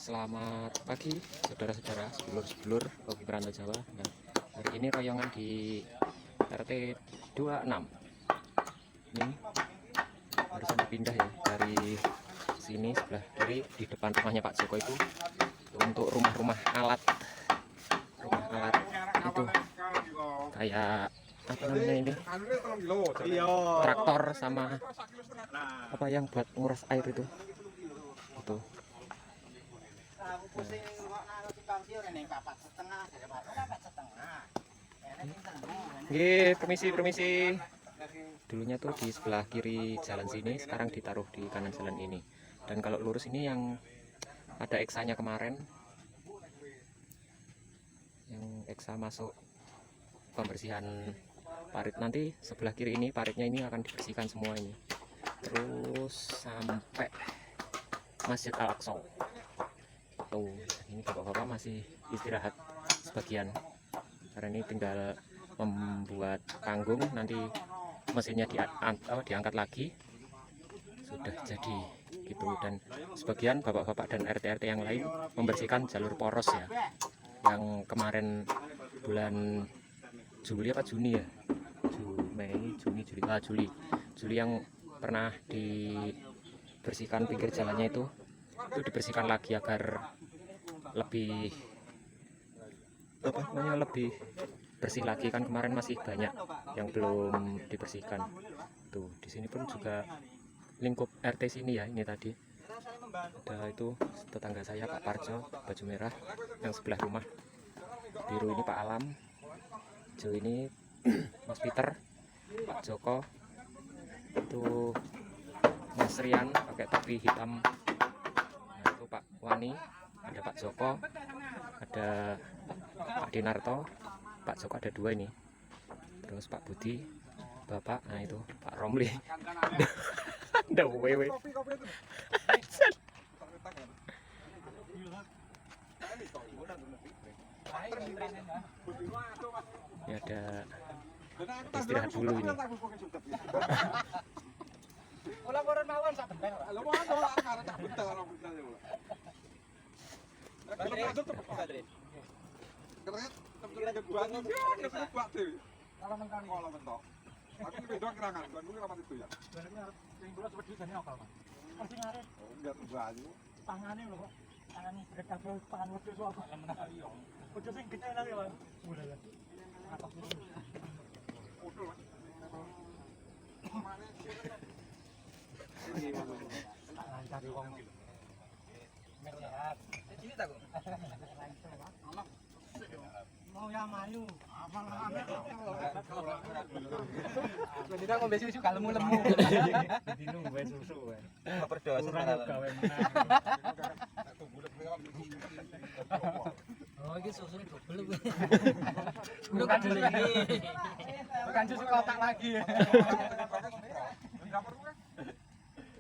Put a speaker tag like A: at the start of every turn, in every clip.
A: Selamat pagi saudara-saudara, sedulur-sedulur hobi perantau Jawa. Nah, hari ini royongan di RT 26. Ini barusan dipindah ya dari sini sebelah kiri di depan rumahnya Pak Joko itu untuk rumah-rumah alat itu kayak apa namanya ini, traktor sama apa yang buat nguras air itu. Permisi. Dulunya tuh di sebelah kiri jalan sini, sekarang ditaruh di kanan jalan ini. Dan kalau lurus ini yang ada eksanya kemarin, yang eksa masuk pembersihan parit. Nanti sebelah kiri ini paritnya ini akan dibersihkan semua ini. Terus sampai Masjid Al-Aqsa. Tuh, ini bapak-bapak masih istirahat sebagian. Karena ini tinggal membuat panggung, nanti mesinnya diangkat lagi, sudah jadi gitu. Dan sebagian bapak-bapak dan RT-RT yang lain membersihkan jalur poros ya, yang kemarin bulan Juli apa Juni ya, Juli yang pernah dibersihkan pinggir jalannya itu dibersihkan lagi agar lebih lebih bersih lagi. Kan kemarin masih banyak yang belum dibersihkan. Tuh di sini pun juga lingkup RT sini ya, ini tadi ada itu tetangga saya Pak Parjo baju merah, yang sebelah rumah biru ini Pak Alam, hijau ini Mas Peter, Pak Joko, itu Mas Rian pakai topi hitam, nah itu Pak Wani, ada Pak Joko, ada Pak Dinarto, Pak Joko ada dua ini, terus Pak Budi, Bapak, nah itu Pak Romli. Ada wewe. Ini ada istirahat dulu ini.
B: Mau yang malu, jadi aku besi susu kalau lemu. Dino gue susu gue. Berdoa sekarang. Oh ini susu ini double gue. Bukan dulu ini. Bukan susu kotak lagi.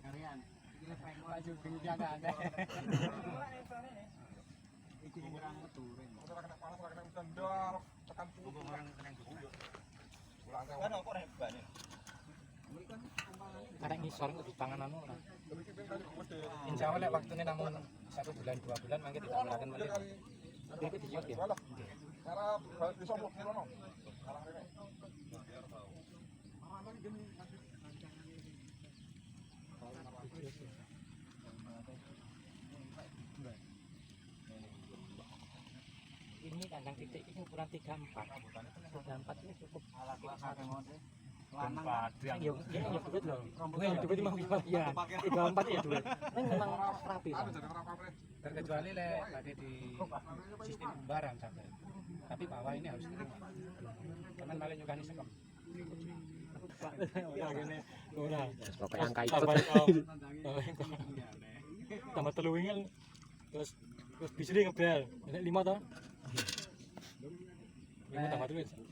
B: Kalian, ini laju gini ada. Karena ngisor di pangan anu lah. Insya Allah waktunya namun 1 bulan 2 bulan mungkin tidak melakukan balik. Dia itu dijut ya. Ini kandang titik ini ukuran 34. 34 ini cukup. Ya duit loh. Duit mau gimana ya? 34 ya duit. Ini memang rapi. Terkecuali ada di sistem umbaran sampai. Tapi bawah ini harus terima. Cuman malah juga nih sekem. Ora.
A: Pokoknya angka ikut.
B: Tambah teluwingan terus bisa ngebel. Nek 5 toh.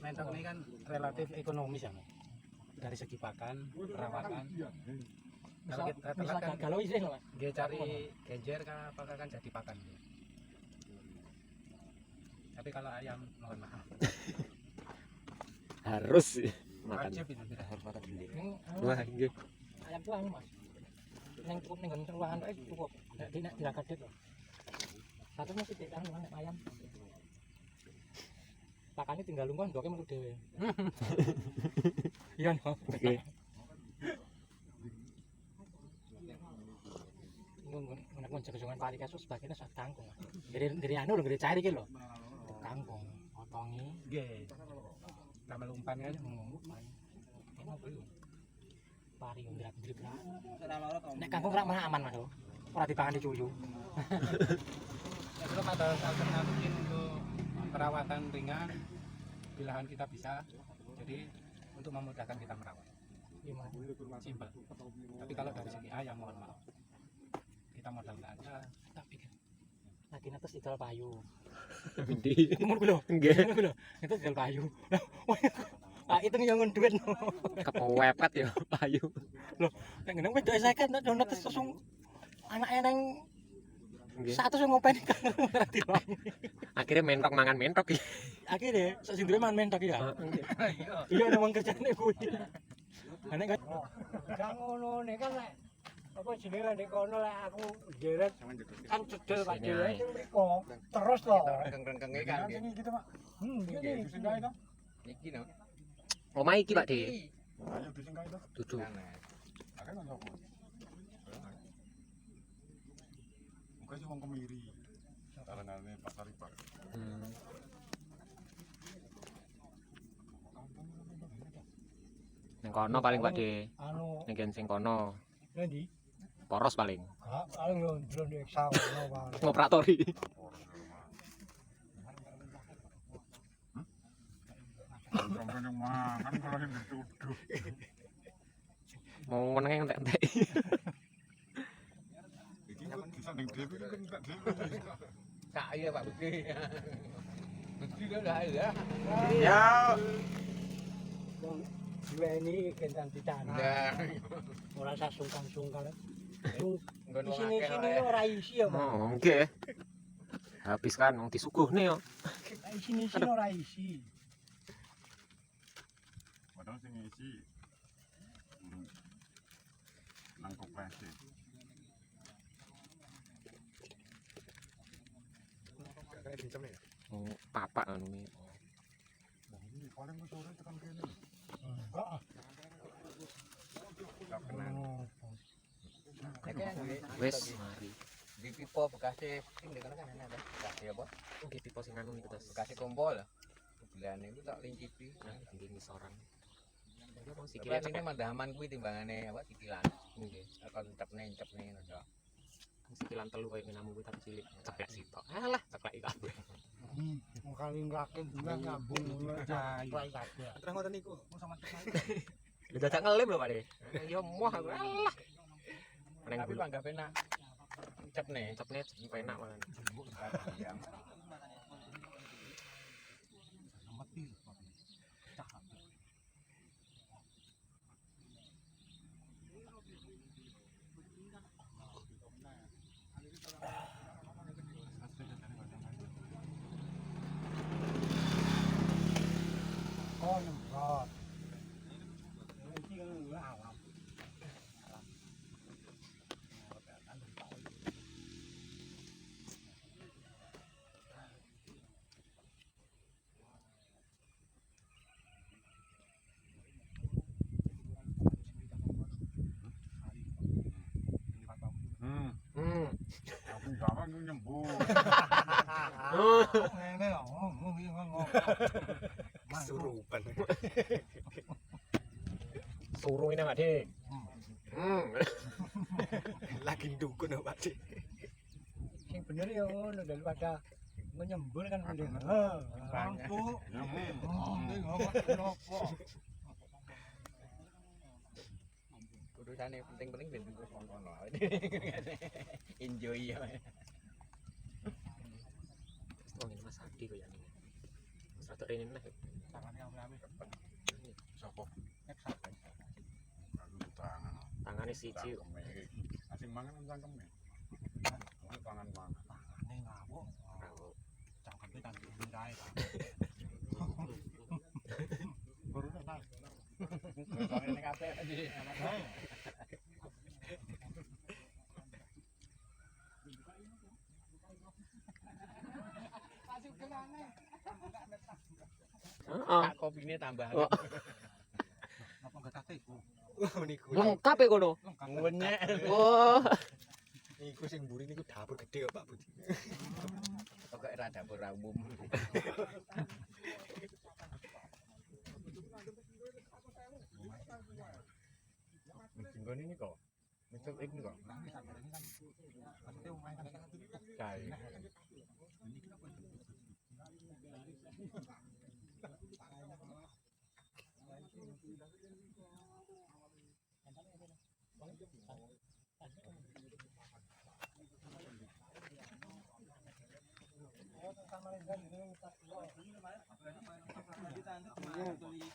B: Mentok ini kan relatif ekonomis ya, dari segi pakan, perawatan. Kalau kita telat kan kalau isi loh, dia cari genjer kan apakah kan jadi pakan. Tapi kalau ayam mohon maaf.
A: Harus makan.
B: Wajib itu
A: Harus makan dulu.
B: Wah, nggih. Ayam tuh anu Mas. Neng cukup ning nggon ruangan tok cukup. Nek diragadit. Satu masih tidak kan ayam. Pakannya tinggal lungguh ndoke metu dhewe. Iya no.
A: Oke.
B: Ngono jaga-jagan pali kasus sebagian sak kangkung. Dari anu lho dari cair iki lho. Kangkung, potongi. Nggih. Tambah umpan kan umpan. Enak belum. Pari ndrak-ndrik lah. Nek kangkung rak mah aman Mas. Ora dipangan dicuyu. Ya belum ada alternatif untuk perawatan ringan pilihan kita bisa. Jadi untuk memudahkan kita merawat. Simpel. Tapi kalau dari segi ayam mohon maaf. Kita modal nggak ada. Tapi lagi atas idol payu.
A: Ndi?
B: Umur gue loh.
A: Nggih.
B: Itu idol payu. Ah itu yang duit no.
A: Kepepet ya payu.
B: Loh, nek ngene wis dhewe saken donat langsung anake nang
A: Nggih.
B: satu sing ngopeni kan dilang.
A: Akhirnya mentok mangan mentok iki.
B: Akhire sak sindure man mentok ya. Iya nang kerjane kuwi. Ane kan
C: Gak ngono nek kan lek apa jenenge nek kono lek aku nderet kan cedel Pak Dewe iki mriko terus to.
D: Rengkenge kan
C: Ini gitu Pak. Gini.
D: iki no.
A: Omah iki Pak De.
C: Ayo disingkai to.
A: Dudu.
C: Akeh nang sapa? Muga sing wong kemiri. Tarangane pasar Ipak.
A: Ning kono paling Pak De.
C: Anu
A: Ning sing kono
C: endi?
A: poros paling.
C: Gak paling yo ndron nek sawono wae.
A: Ngopratori.
C: Sampai yang makan kalau yang dituduh.
A: Mau meneng entek-entek.
C: Iki kok bisa ning dhewe kan entek dhewe.
D: Kak iya Pak Budi. Budi kan enggak ada.
C: Ya. Dua ini kentang ditana.
D: Nah,
C: Ora usah sungkan-sungkan.
D: nggon
C: Di sini ora isi ya, Pak.
A: Oh, nggih. Habis kan wong disuguhne yo.
C: Di sini ora isi. Padahal sing isi nang koperasi.
A: Oh, papak anu iki.
C: Ini paling sore tekan kene. Enggak.
A: Wis mari.
D: di pipo bekasnya sing di kana kan enak kan. Bekasnya apa?
A: Nggih pipo sing anu niku tos.
D: Bekasnya kompol. Belane itu tak lincipi.
A: Nah, nggih ngisoran. Ya wong
D: Sikile
A: sikile
D: ini
A: ceklek.
D: mandahaman kuwi timbangane apa sikilan.
A: Nggih.
D: Kalau cepne ngono.
A: Sikilan telu koyo menamu kuwi tapi cilik. Ceklek sitok. Alah, ceklek kabeh.
C: Wong kali nglakin bulan nyambung ngono aja. Kabeh.
B: Terus ngoten niku, sama
A: Lha dadak ngelem lho Pak De. Ya moh aku alah. Meneng
D: Tapi
A: bulu.
D: panggap enak. Cepne.
A: Cepne enak malah.
D: Ayam.
C: Oh, nyemprot. Iki kan alam. Aku gawan nyembuh. Ngene yo,
A: Kesurupan. Suruh ini Pak De. Lagi dukun Pak De.
C: Sing bener ya ngono daripada menyembur kan mending. Lampu. Mending ngopo.
D: Urusane penting-penting ben terus ngono. Enjoy ya.
A: Oh ini Mas Adi kok ya ini. Mas Ratu ini nih.
C: Tangannya rame cepet. Sopo? Nek sampe. Aku tangan.
A: Tangannya siji.
C: Asing mangan cangkeme. Tangan mangan. Tangane ngawuk. Cangkeme kan pindahe ta. Baru tak.
D: Ini kabeh iki.
A: Heeh.
D: Tak kopine tambah.
A: Oh.
B: Apa enggak kate iku?
D: Niku.
A: Lengkap ya kono.
D: Wenyek.
A: Oh.
D: Iku sing mburi niku dapur gede kok Pak Budi. Kok era dapur umum. Tinggal ini kok. Misal ini kok. Kae.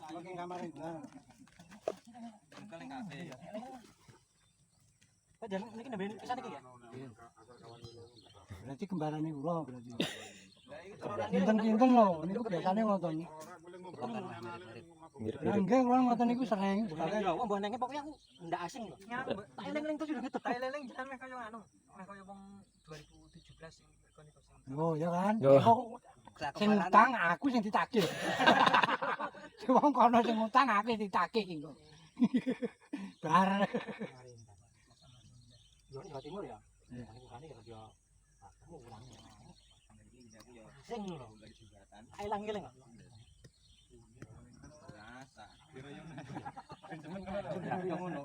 C: Oke, kamar itu. Pak jalan ini kan ben kesana iki ya? Berarti kembarane kula berarti. Kinten-kinten lho, niku biasane ngoten. Lah nggih kula ngoten niku sering.
B: Ya wong mbok nenge pokoknya aku ndak asing lho.
C: Tak eling-eling terus udah gitu.
E: Tak eling jalan meh kaya anu, meh kaya wong 2017 sing mergo niku sing.
C: Oh, ya kan?
A: Yo.
C: Kok sing utang aku sing ditagih. Sing wong kono sing utang aku sing ditagih iki kok. Bar.
B: Yo Jawa Timur ya. Bukan ya dia. Kamu ulang. Sing lho. Elang-eling kok. Yo ngono.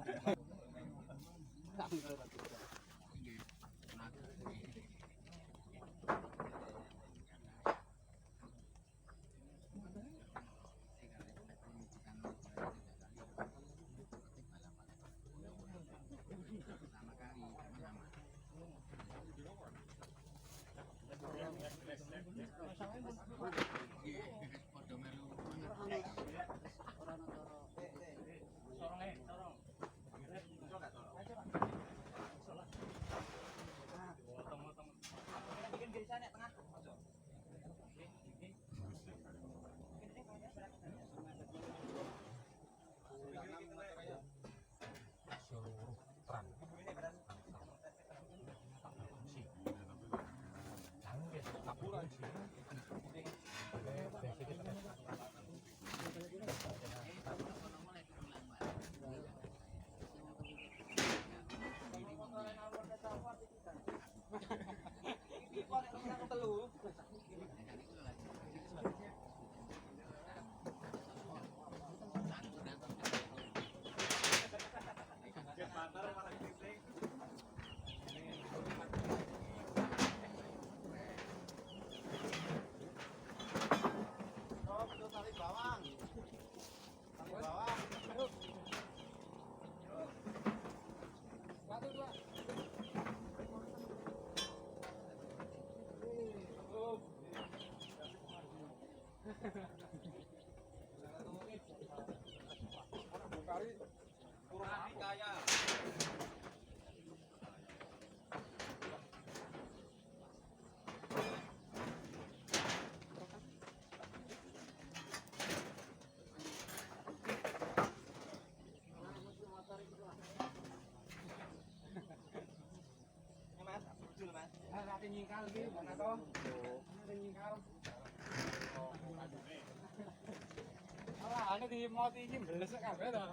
C: Nyingkal iki, mana to? Nyingkal. Alah, ane di moti iki mblesek kabeh to.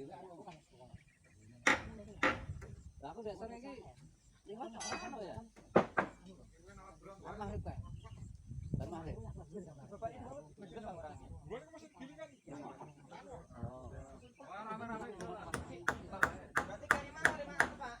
C: Lah aku dasarnya iki liwat apa ya? Maghrib kae. Dan maghrib.
E: Bapak ini masjid Bang orangnya.
C: Oh.
E: Berarti kayak mana Pak?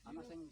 C: Ana sing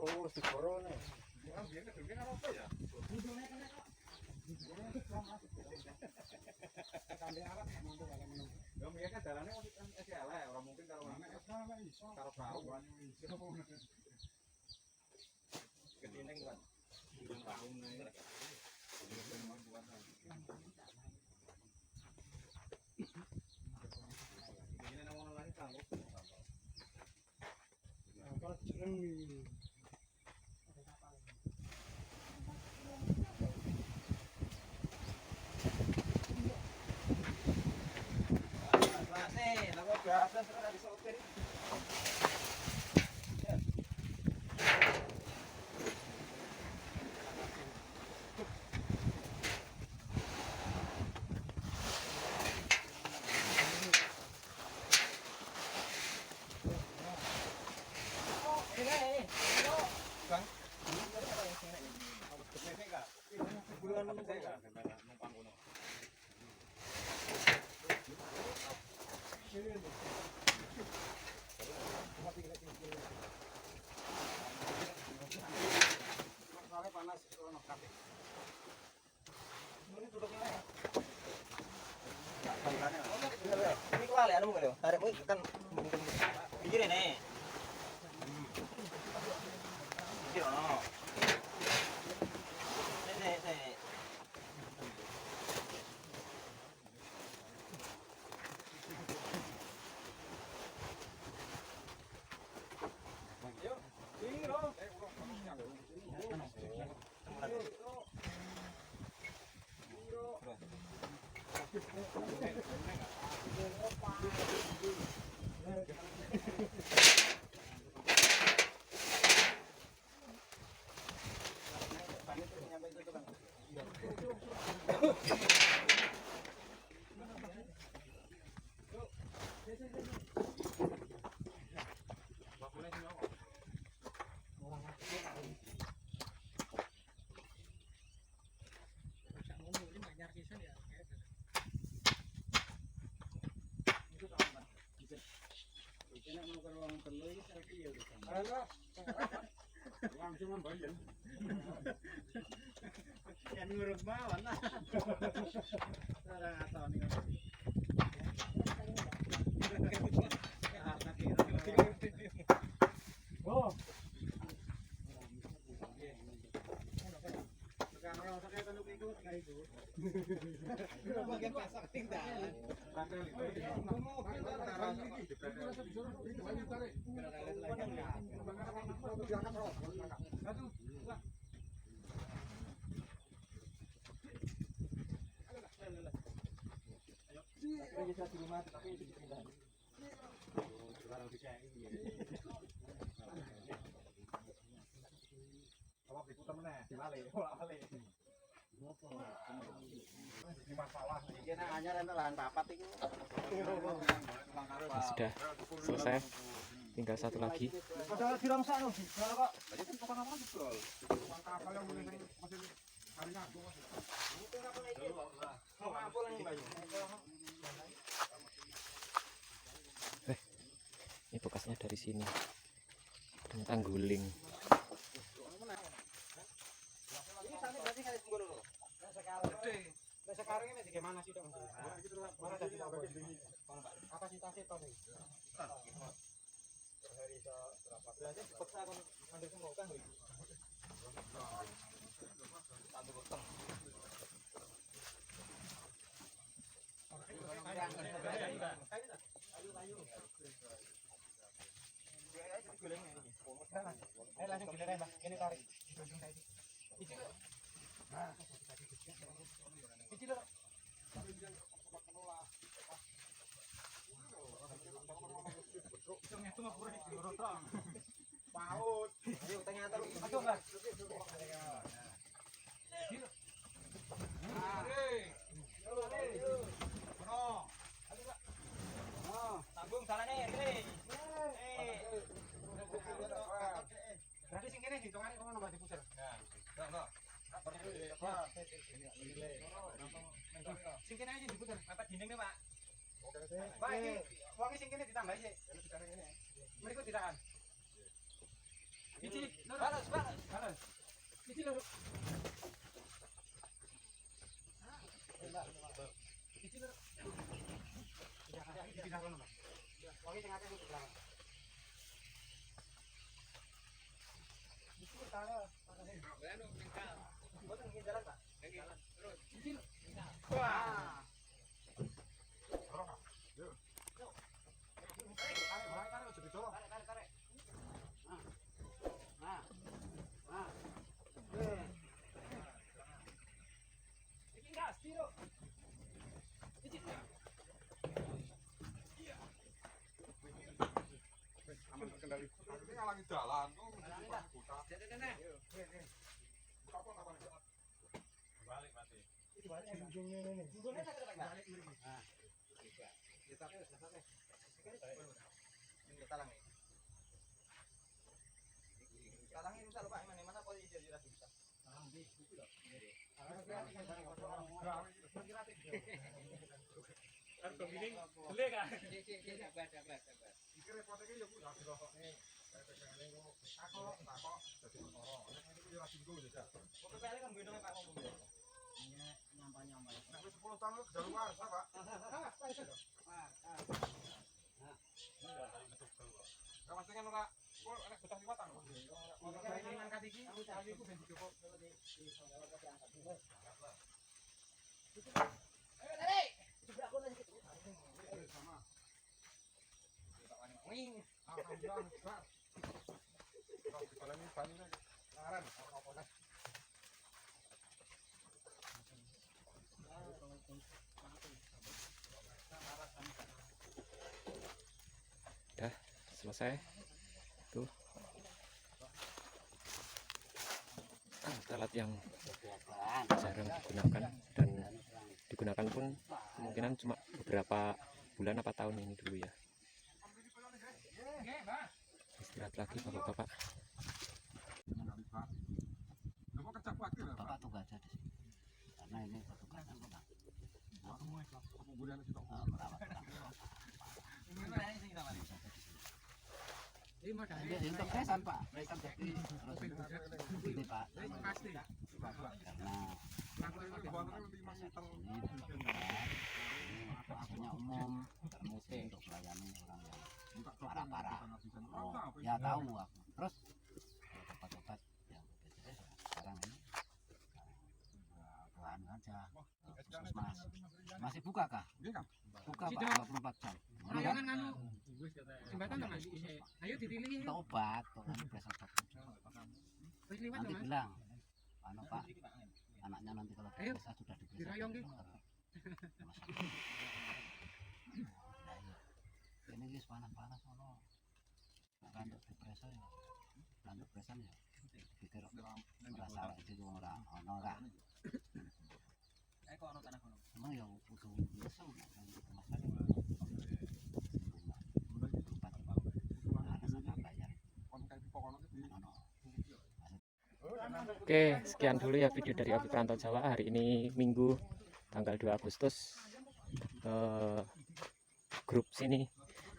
D: Oh, si corona.
E: Ini kuali anu lho. Arepmu kan pinggir nih. Iki ono. Nek.
D: Yang ngurut mawon lah. Ora ngatoni.
C: Oh,
D: Bagian pasar tinggal. Bisa di rumah tapi itu dipindah. Kalau diputar meneh, diwale, wale. Di masalah. Iki nek anyar entuk lahan papat iku.
A: Nah, sudah selesai, tinggal satu lagi.
C: ada dirangsakno di kok.
D: Berarti kan tukang apa betul? Tukang kapal yang mulai masih harinya aku. Apa lagi banyak?
A: Ini bekasnya dari sini, ternyata guling.
B: Sekarang ini gimana sih dong? Mana tadi kapasitasnya toh nih? Hari berapa? Berarti dipaksa kan ambil semua kan? Ayo langsung giliran Mbak, ini tarik.
D: Paut. Ayo tanya terus.
B: Aduh Mbak. Tanggung salahnya ya, berarti sing kene hitungane kono Mbak dipusir. Nah. Sing kene aja diputer, mepet dindingnya Pak. Pak ini uangnya sing kene ditambahi sih. Mriko ditahan. Iki, balas. Iki lho. Iki lho. Iki ditahan Mbak. Uangnya sing akeh kudu ditahan. Iki tahan. Boten nggih jalan, Pak. Jalan. Terus. Wah.
D: Aman terkendali. Ini ngalangi jalan tuh. Balik mati.
B: Talangin bisa lupa mana posisi dia bisa. Harga miring beli kan?
D: Iki repote iki yo kudu dirokokne. Aku takok dadi perkara. Iki yo ora singgung ya, Cak.
B: Kok pele kan gendongnya Pak ngomong ya.
D: Nek wis 10 tahun lu kedaluarsa, Pak. Enggak mesti kan ora kok nek betah liwatan.
B: Ora ini angkat iki, aku iku ben dicoba.
D: Alhamdulillah, Pak. Kalau dibalani banyu laran apa-apa.
A: selesai. Tuh alat yang jarang digunakan, dan digunakan pun kemungkinan cuma beberapa bulan apa tahun ini dulu ya. Istirahat lagi bapak-bapak.
C: Bapak tugas aja di sini. Karena ini petugas kan merawat Ini untuk presan Pak, presan jadi ini Pak. Karena maksudnya umum, termuti untuk melayani orang yang parah-parah. Oh, ya tahu aku. Terus obat-obat yang BPJS sekarang ini Tuhan aja. Puskesmas masih buka kah? Buka Pak 24 jam.
E: Layangan anu jembatan to Mas. Ayo ditilik.
C: Kita obat, kan besok
E: Wis liwat
C: nanti
E: to Mas.
C: bilang, anu Pak, anaknya nanti kalau
E: Ayo,
C: desa sudah diperiksa.
E: dirayong, Ki.
C: Ini guys panas-panas ono. Lanjut diperiksa ya. Lanjut periksa ya. Pikir merasa itu ora ono ora.
E: Kok ono tanah kono.
C: Emang ya butuh besok masalah.
A: Oke, sekian dulu ya video dari Opi Perantau Jawa hari ini Minggu tanggal 2 Agustus. Grup sini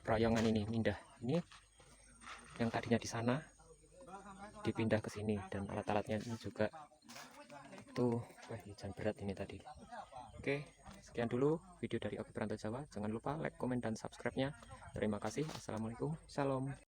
A: Prayongan ini pindah, ini yang tadinya di sana dipindah ke sini, dan alat-alatnya ini juga tuh. Wah, hujan berat ini tadi. Oke, sekian dulu video dari Opi Perantau Jawa. Jangan lupa like, komen, dan subscribe-nya. Terima kasih. Assalamualaikum. Salam.